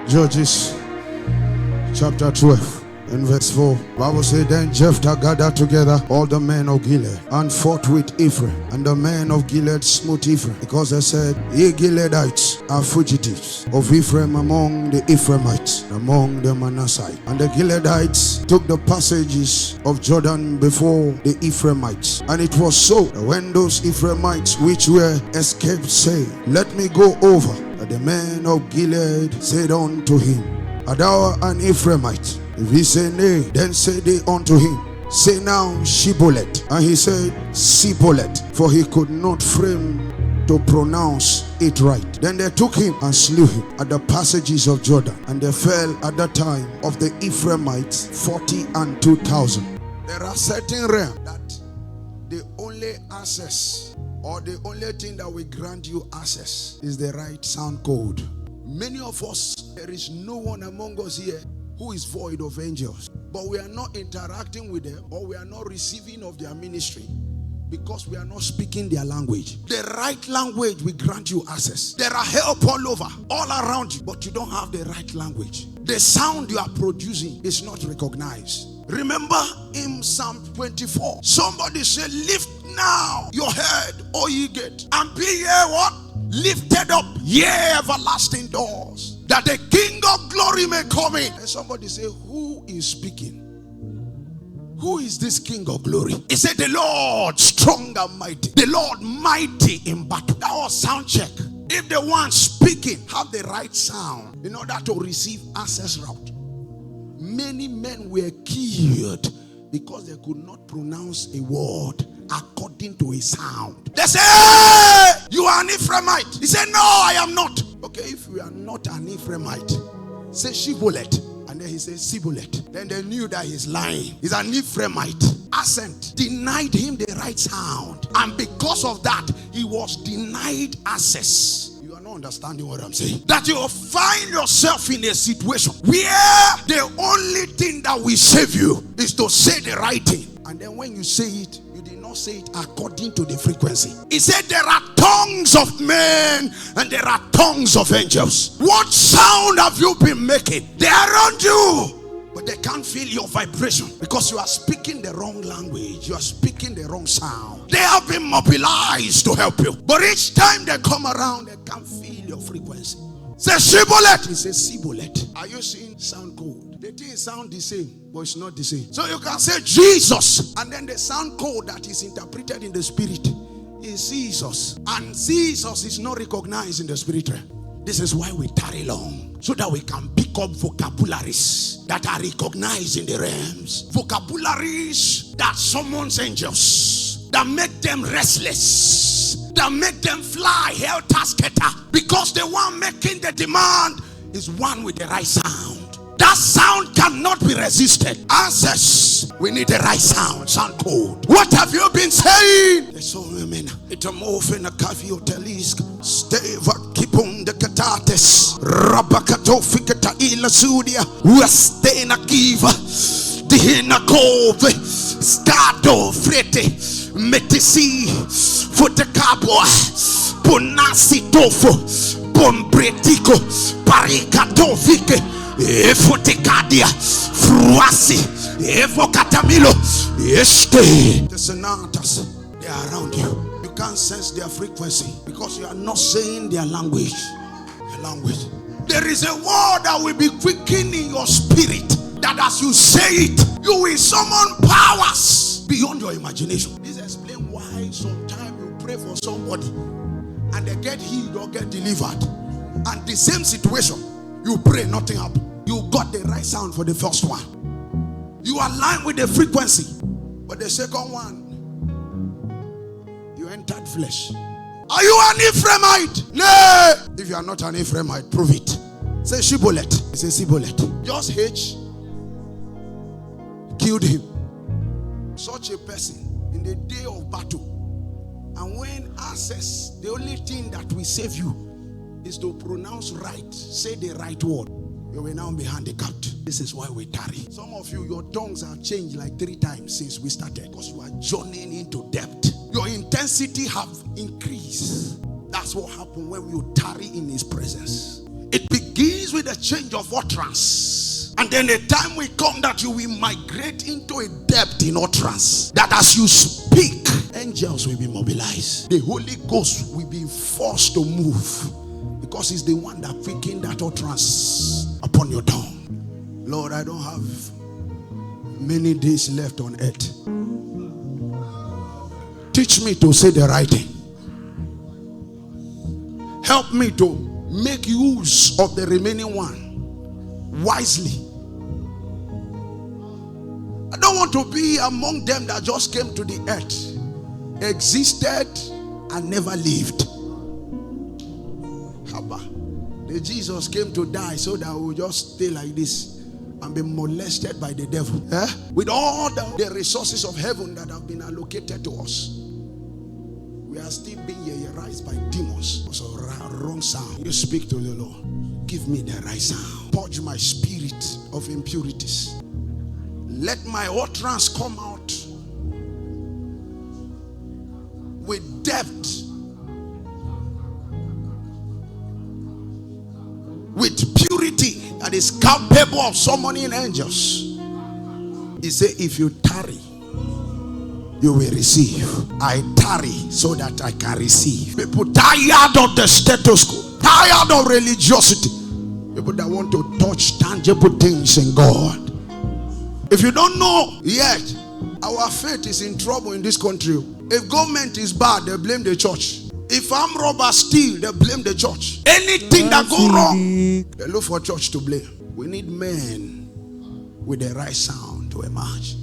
Judges chapter 12 and verse 4. Bible said, then Jephthah gathered together all the men of Gilead and fought with Ephraim. And the men of Gilead smote Ephraim, because they said, ye Gileadites are fugitives of Ephraim among the Ephraimites, among the Manassites. And the Gileadites took the passages of Jordan before the Ephraimites. And it was so that when those Ephraimites which were escaped said, let me go over, that the men of Gilead said unto him, art thou an Ephraimite? If he say nay, then say they unto him, say now Shibboleth. And he said Sibboleth, for he could not frame to pronounce it right. Then they took him and slew him at the passages of Jordan. And they fell at that time of the Ephraimites 42,000. There are certain realms that the only access, or the only thing that will grant you access, is the right sound code. Many of us, there is no one among us here who is void of angels, but we are not interacting with them, or we are not receiving of their ministry because we are not speaking their language. The right language will grant you access. There are help all over, all around you, but you don't have the right language. The sound you are producing is not recognized. Remember in Psalm 24, somebody said, lift now your head, O ye gates, and be ye what? Lifted up, ye everlasting doors, that the King of glory may come in. And somebody say, who is speaking? Who is this King of glory? He said, the Lord strong and mighty, the Lord mighty in battle. That was sound check. If the one speaking have the right sound in order to receive access route. Many men were killed because they could not pronounce a word according to a sound. They say, hey, you are an Ephraimite. He said, no, I am not. Okay, if you are not an Ephraimite, say Shibboleth. And then he says Sibboleth. Then they knew that he's lying. He's an Ephraimite. Accent denied him the right sound. And because of that, he was denied access. You are not understanding what I'm saying. That you will find yourself in a situation where the only thing that will save you is to say the right thing. And then when you say it, you did not say it according to the frequency. He said there are tongues of men and there are tongues of angels. What sound have you been making? They are around you, but they can't feel your vibration because you are speaking the wrong language. You are speaking the wrong sound. They have been mobilized to help you, but each time they come around, they can't feel your frequency. Say Shibboleth. He says Sibboleth. Are you seeing sound code? The thing sound the same, but it's not the same. So you can say Jesus, and then the sound code that is interpreted in the spirit is Jesus, and Jesus is not recognized in the spirit realm. This is why we tarry long, so that we can pick up vocabularies that are recognized in the realms. Vocabularies that summons angels, that make them restless, that make them fly helter-skelter, because the one making the demand is one with the right sound. That sound cannot be resisted. Answers, we need the right sound code. What have you been saying? So women, it a move in a cavio telisk. Steva kipun de katates. Rabakato fikata ila sudia. Westena kiva. Dihina kove. Stado frete. Metisi. Futekabwa. Ponasi tofu. Bombretiko. Parikato fike. Efotekadia, Fruasi, Evocatamilo, Este. The sonatas, they are around you. You can't sense their frequency because you are not saying their language. There is a word that will be quickening your spirit, that as you say it, you will summon powers beyond your imagination. This explains why sometimes you pray for somebody and they get healed or get delivered, and the same situation, you pray, nothing happens. You got the right sound for the first one. You align with the frequency. But the second one, you entered flesh. Are you an Ephraimite? No. If you are not an Ephraimite, prove it. Say Shibboleth. Say Sibboleth. Just H killed him. Such a person in the day of battle. And when access, the only thing that will save you is to pronounce right, say the right word. You will now be handicapped. This is why we tarry. Some of you, your tongues have changed like 3 times since we started, because you are journeying into depth. Your intensity have increased. That's what happened when you tarry in his presence. It begins begins with a change of utterance. And then a time will come that you will migrate into a depth in utterance, that as you speak, angels will be mobilized. The Holy Ghost will be forced to move, because he's the one that quickened that utterance upon your tongue. Lord, I don't have many days left on earth. Teach me to say the right thing. Help me to make use of the remaining one wisely. I don't want to be among them that just came to the earth, existed, and never lived. The Jesus came to die so that we will just stay like this and be molested by the devil. With all the resources of heaven that have been allocated to us, we are still being terrorized by demons. So wrong sound. You speak to the Lord. Give me the right sound. Purge my spirit of impurities. Let my utterance come out with depth, with purity that is capable of summoning angels. He said, if you tarry, you will receive. I tarry so that I can receive. People tired of the status quo, tired of religiosity, people that want to touch tangible things in God. If you don't know yet, our faith is in trouble in this country. If government is bad, they blame the church. If armed robbers steal, they blame the church. Anything that go wrong, they look for church to blame. We need men with the right sound to emerge.